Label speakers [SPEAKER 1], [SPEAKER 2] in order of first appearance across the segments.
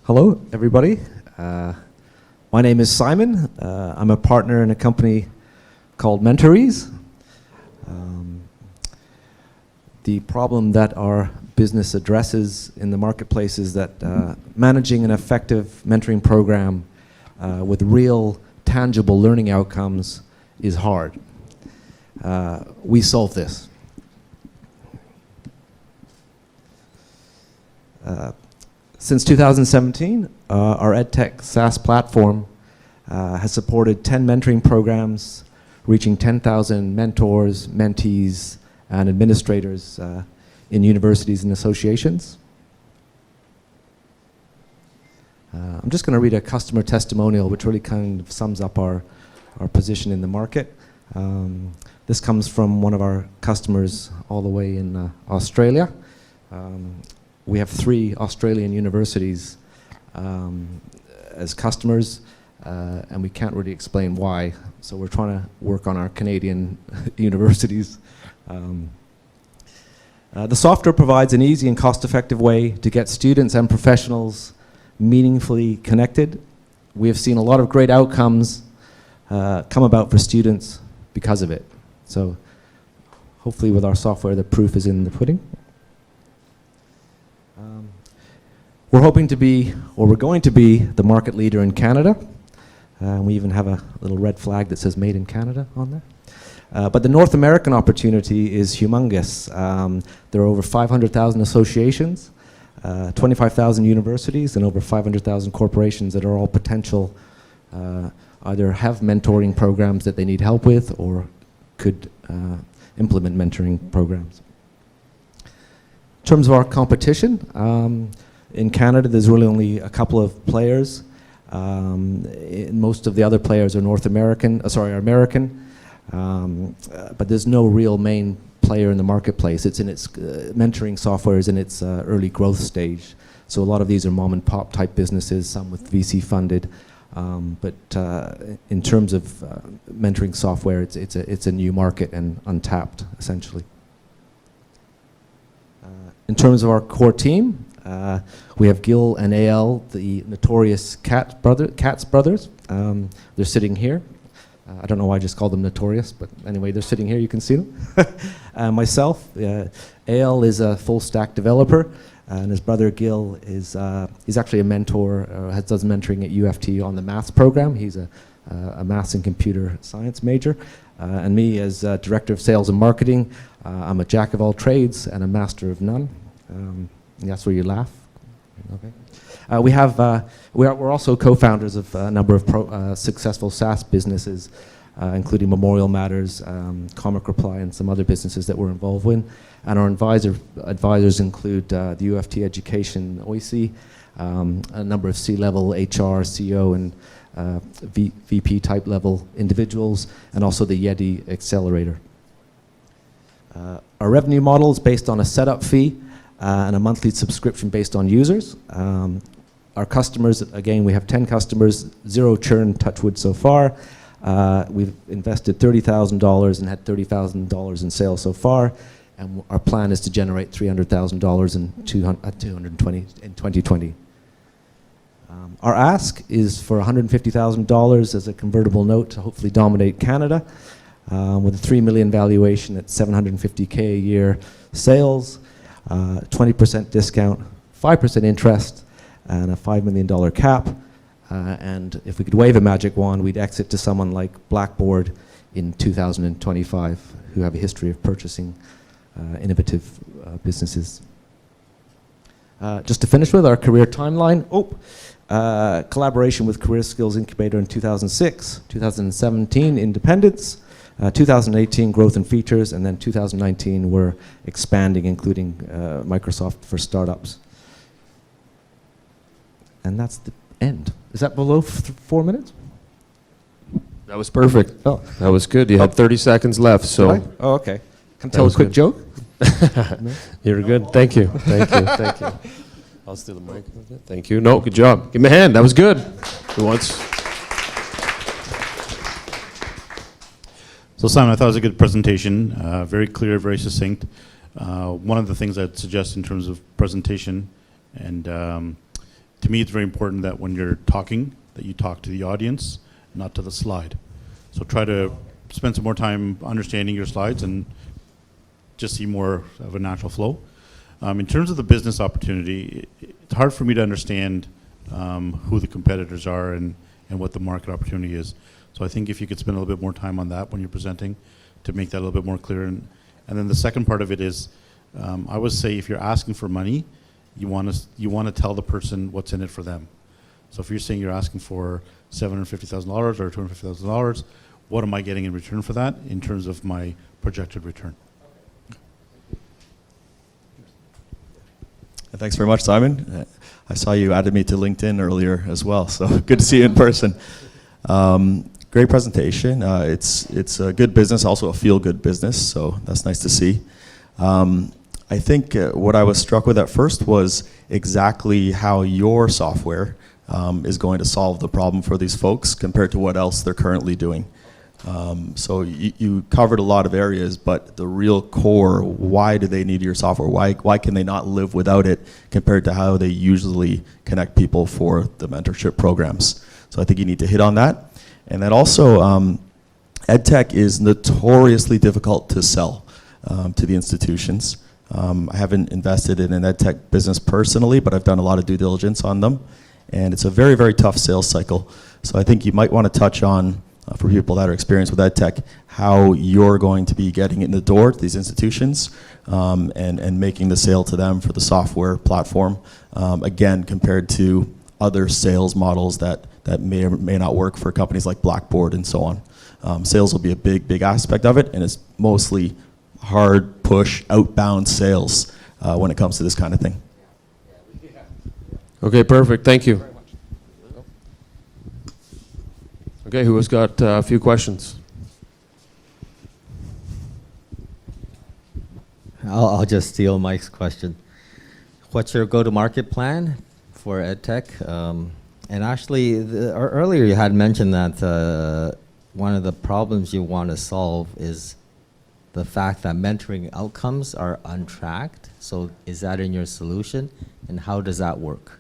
[SPEAKER 1] Hello, everybody. My name is Simon. I'm a partner in a company called MentorEase. The problem that our business addresses in the marketplace is that managing an effective mentoring program with real, tangible learning outcomes is hard. We solve this. Since 2017, our EdTech SaaS platform has supported 10 mentoring programs, reaching 10,000 mentors, mentees, and administrators in universities and associations. I'm just going to read a customer testimonial which really kind of sums up our position in the market. This comes from one of our customers all the way in Australia. We have 3 Australian universities as customers, and we can't really explain why. So we're trying to work on our Canadian universities. The software provides an easy and cost-effective way to get students and professionals meaningfully connected. We have seen a lot of great outcomes come about for students because of it. So hopefully with our software, the proof is in the pudding. We're hoping to be, or we're going to be, the market leader in Canada. We even have a little red flag that says Made in Canada on there. But the North American opportunity is humongous. There are over 500,000 associations, 25,000 universities, and over 500,000 corporations that are all potential, either have mentoring programs that they need help with or could implement mentoring programs. In terms of our competition, in Canada, there's really only a couple of players. Most of the other players are American. But there's no real main player in the marketplace. It's in its mentoring software is in its early growth stage. So a lot of these are mom and pop type businesses, some with VC funded. But in terms of mentoring software, it's a new market and untapped, essentially. In terms of our core team, we have Gil and AL, the notorious Katz brothers. They're sitting here. I don't know why I just called them notorious, but anyway, they're sitting here. You can see them. Myself, AL is a full stack developer, and his brother Gil is he's actually a mentor. Does mentoring at UFT on the maths program. He's a maths and computer science major. And me as director of sales and marketing, I'm a jack of all trades and a master of none. That's where you laugh. Okay. We're also co-founders of a number of successful SaaS businesses, including Memorial Matters, Comic Reply, and some other businesses that we're involved with. And our advisors include the UFT Education, OIC, a number of C-level HR, CO, and VP type level individuals, and also the Yeti Accelerator. Our revenue model is based on a setup fee and a monthly subscription based on users. Our customers, again, we have 10 customers, 0 churn, touch wood so far. We've invested $30,000 and had $30,000 in sales so far, and our plan is to generate $300,000 in 2020. Our ask is for $150,000 as a convertible note to hopefully dominate Canada, with a $3 million valuation at $750K a year sales, 20% discount, 5% interest, and a $5 million cap. And if we could wave a magic wand, we'd exit to someone like Blackboard in 2025, who have a history of purchasing innovative businesses. Just to finish with our career timeline. Collaboration with Career Skills Incubator in 2006, 2017 independence, 2018 growth and features, and then 2019 we're expanding, including Microsoft for startups. And that's the end. Is that below 4 minutes?
[SPEAKER 2] That was perfect.
[SPEAKER 1] Oh.
[SPEAKER 2] That was good. You had 30 seconds left, so.
[SPEAKER 1] Oh, okay. Can I tell a quick joke?
[SPEAKER 2] No? You're good. Thank you. Thank you. Thank you. I'll steal the mic. Thank you. No, good job. Give me a hand. That was good. Who wants?
[SPEAKER 3] So Simon, I thought it was a good presentation. Very clear, very succinct. One of the things I'd suggest in terms of presentation and to me, it's very important that when you're talking, that you talk to the audience, not to the slide. So try to spend some more time understanding your slides and just see more of a natural flow. In terms of the business opportunity, it's hard for me to understand who the competitors are and what the market opportunity is. So I think if you could spend a little bit more time on that when you're presenting to make that a little bit more clear. And then the second part of it is, I would say if you're asking for money, you want to tell the person what's in it for them. So if you're saying you're asking for $750,000 or $250,000, what am I getting in return for that in terms of my projected return?
[SPEAKER 4] Thanks very much, Simon. I saw you added me to LinkedIn earlier as well, so good to see you in person. Great presentation. It's a good business, also a feel-good business, so that's nice to see. I think what I was struck with at first was exactly how your software is going to solve the problem for these folks compared to what else they're currently doing. So you covered a lot of areas, but the real core, why do they need your software? Why can they not live without it compared to how they usually connect people for the mentorship programs? So I think you need to hit on that. And then also, EdTech is notoriously difficult to sell to the institutions. I haven't invested in an EdTech business personally, but I've done a lot of due diligence on them. And it's a very, very tough sales cycle. So I think you might want to touch on, for people that are experienced with EdTech, how you're going to be getting in the door to these institutions and making the sale to them for the software platform, again, compared to other sales models that may or may not work for companies like Blackboard and so on. Sales will be a big, big aspect of it, and it's mostly hard push, outbound sales when it comes to this kind of thing.
[SPEAKER 2] Okay, perfect. Thank you. Okay, who has got a few questions?
[SPEAKER 5] I'll just steal Mike's question. What's your go-to-market plan for EdTech? And actually, earlier you had mentioned that one of the problems you want to solve is the fact that mentoring outcomes are untracked. So is that in your solution, and how does that work?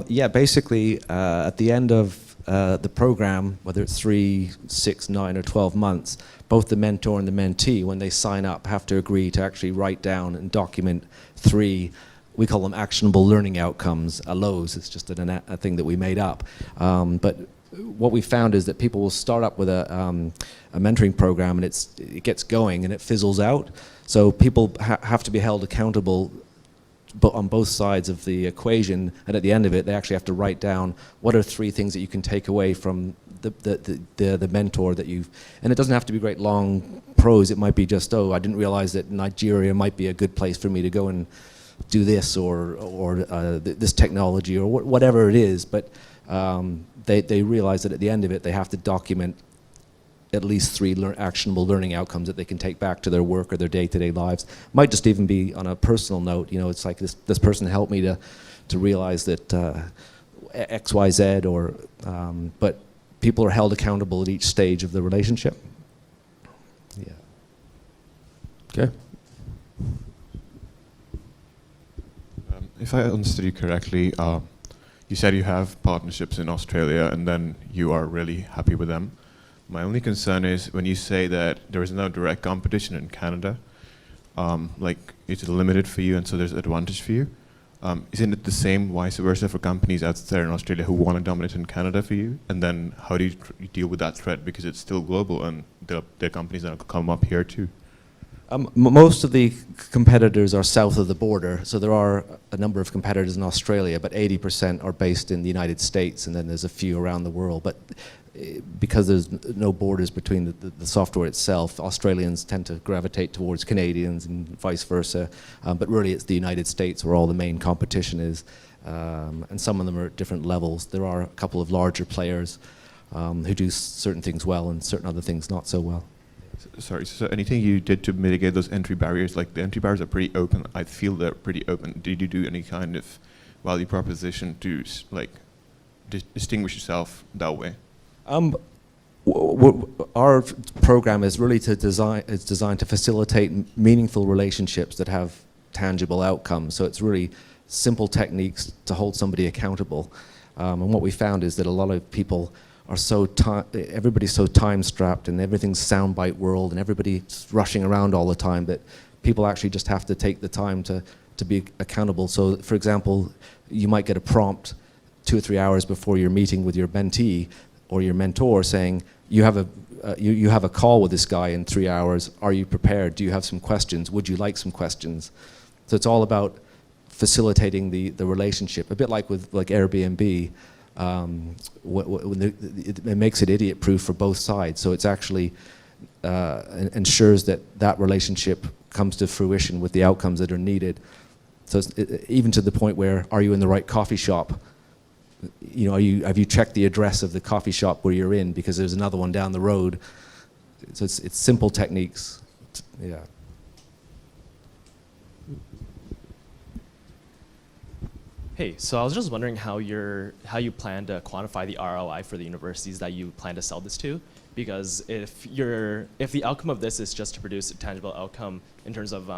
[SPEAKER 1] Yeah, basically, at the end of the program, whether it's 3, 6, 9, or 12 months, both the mentor and the mentee, when they sign up, have to agree to actually write down and document 3, we call them actionable learning outcomes, LOs. It's just a thing that we made up. But what we found is that people will start up with a mentoring program, and it gets going and it fizzles out. So people have to be held accountable on both sides of the equation, and at the end of it, they actually have to write down what are 3 things that you can take away from the mentor that you've, and it doesn't have to be great long prose. It might be just, oh, I didn't realize that Nigeria might be a good place for me to go and do this or this technology or whatever it is, but they realize that at the end of it, they have to document at least 3 actionable learning outcomes that they can take back to their work or their day-to-day lives. Might just even be on a personal note. You know, it's like this person helped me to realize that X, Y, Z, or but people are held accountable at each stage of the relationship. Yeah.
[SPEAKER 2] Okay.
[SPEAKER 6] If I understood you correctly, you said you have partnerships in Australia and then you are really happy with them. My only concern is when you say that there is no direct competition in Canada, like it's limited for you and so there's an advantage for you. Isn't it the same vice versa for companies out there in Australia who want to dominate in Canada for you? And then how do you deal with that threat, because it's still global and there are companies that come up here too?
[SPEAKER 1] Most of the competitors are south of the border, so there are a number of competitors in Australia, but 80% are based in the United States, and then there's a few around the world. But because there's no borders between the software itself, Australians tend to gravitate towards Canadians and vice versa. But really it's the United States where all the main competition is. And some of them are at different levels. There are a couple of larger players who do certain things well and certain other things not so well.
[SPEAKER 6] Sorry, so anything you did to mitigate those entry barriers? Like the entry barriers are pretty open. I feel they're pretty open. Did you do any kind of value proposition to like distinguish yourself that way?
[SPEAKER 1] Our program is really designed to facilitate meaningful relationships that have tangible outcomes. So it's really simple techniques to hold somebody accountable. And what we found is that a lot of people are everybody's so time-strapped and everything's soundbite world and everybody's rushing around all the time that people actually just have to take the time to be accountable. So, for example, you might get a prompt 2 or 3 hours before your meeting with your mentee or your mentor saying, you have a call with this guy in 3 hours. Are you prepared? Do you have some questions? Would you like some questions? So it's all about facilitating the relationship, a bit like with Airbnb. It makes it idiot-proof for both sides. So it's actually ensures that relationship comes to fruition with the outcomes that are needed. So it's, even to the point where, are you in the right coffee shop? You know, have you checked the address of the coffee shop where you're in, because there's another one down the road. So it's simple techniques. Yeah.
[SPEAKER 7] Hey, so I was just wondering how you plan to quantify the ROI for the universities that you plan to sell this to, because if the outcome of this is just to produce a tangible outcome in terms of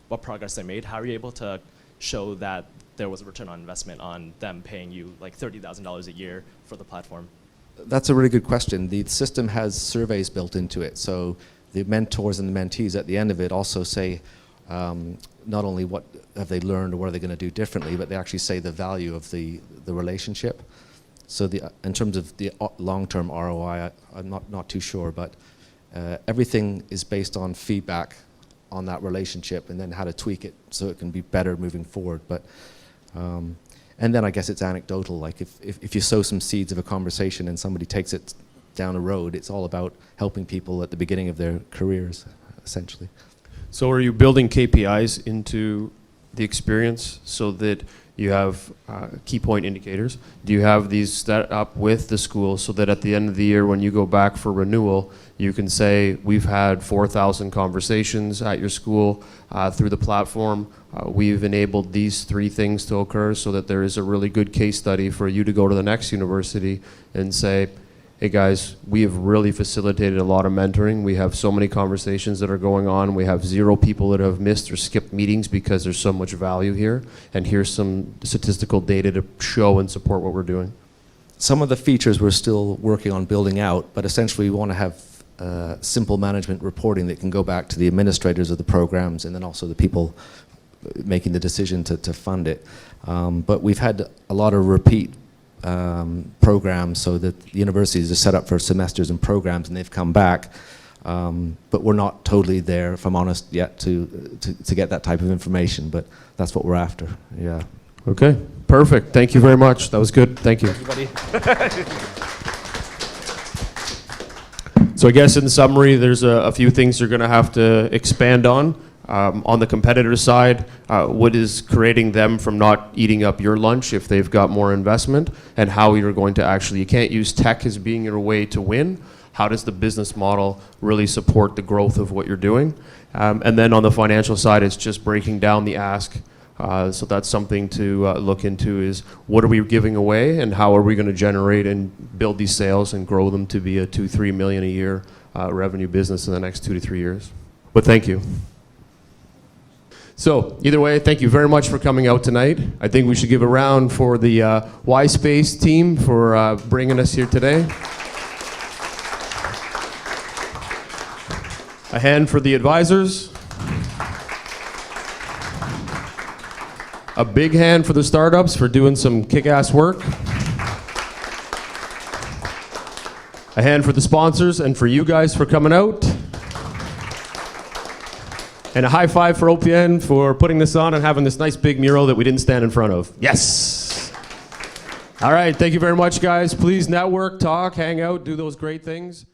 [SPEAKER 7] what progress they made, how are you able to show that there was a return on investment on them paying you like $30,000 a year for the platform?
[SPEAKER 1] That's a really good question. The system has surveys built into it, so the mentors and the mentees at the end of it also say not only what have they learned or what are they going to do differently, but they actually say the value of the relationship. So in terms of the long-term ROI, I'm not too sure, but everything is based on feedback on that relationship and then how to tweak it so it can be better moving forward. But and then I guess it's anecdotal. Like if you sow some seeds of a conversation and somebody takes it down a road, it's all about helping people at the beginning of their careers, essentially.
[SPEAKER 2] So are you building KPIs into the experience so that you have key point indicators? Do you have these set up with the school so that at the end of the year when you go back for renewal, you can say, we've had 4,000 conversations at your school through the platform. We've enabled these 3 things to occur so that there is a really good case study for you to go to the next university and say, hey guys, we have really facilitated a lot of mentoring. We have so many conversations that are going on. We have 0 people that have missed or skipped meetings because there's so much value here. And here's some statistical data to show and support what we're doing.
[SPEAKER 1] Some of the features we're still working on building out, but essentially we want to have simple management reporting that can go back to the administrators of the programs and then also the people making the decision to fund it. But we've had a lot of repeat programs so that the universities are set up for semesters and programs and they've come back. But we're not totally there, if I'm honest, yet to get that type of information, but that's what we're after, yeah.
[SPEAKER 2] Okay, perfect. Thank you very much. That was good. Thank you.
[SPEAKER 7] Everybody.
[SPEAKER 2] So I guess in summary, there's a few things you're going to have to expand on. On the competitor side, what is creating them from not eating up your lunch if they've got more investment, and how you're going to actually, you can't use tech as being your way to win. How does the business model really support the growth of what you're doing? And then on the financial side, it's just breaking down the ask. So that's something to look into, is what are we giving away and how are we going to generate and build these sales and grow them to be a 2-3 million a year revenue business in the next 2 to 3 years. But thank you. So either way, thank you very much for coming out tonight. I think we should give a round for the Y-Space team for bringing us here today. A hand for the advisors. A big hand for the startups for doing some kick-ass work. A hand for the sponsors and for you guys for coming out. And a high five for OPN for putting this on and having this nice big mural that we didn't stand in front of. Yes! All right, thank you very much, guys. Please network, talk, hang out, do those great things.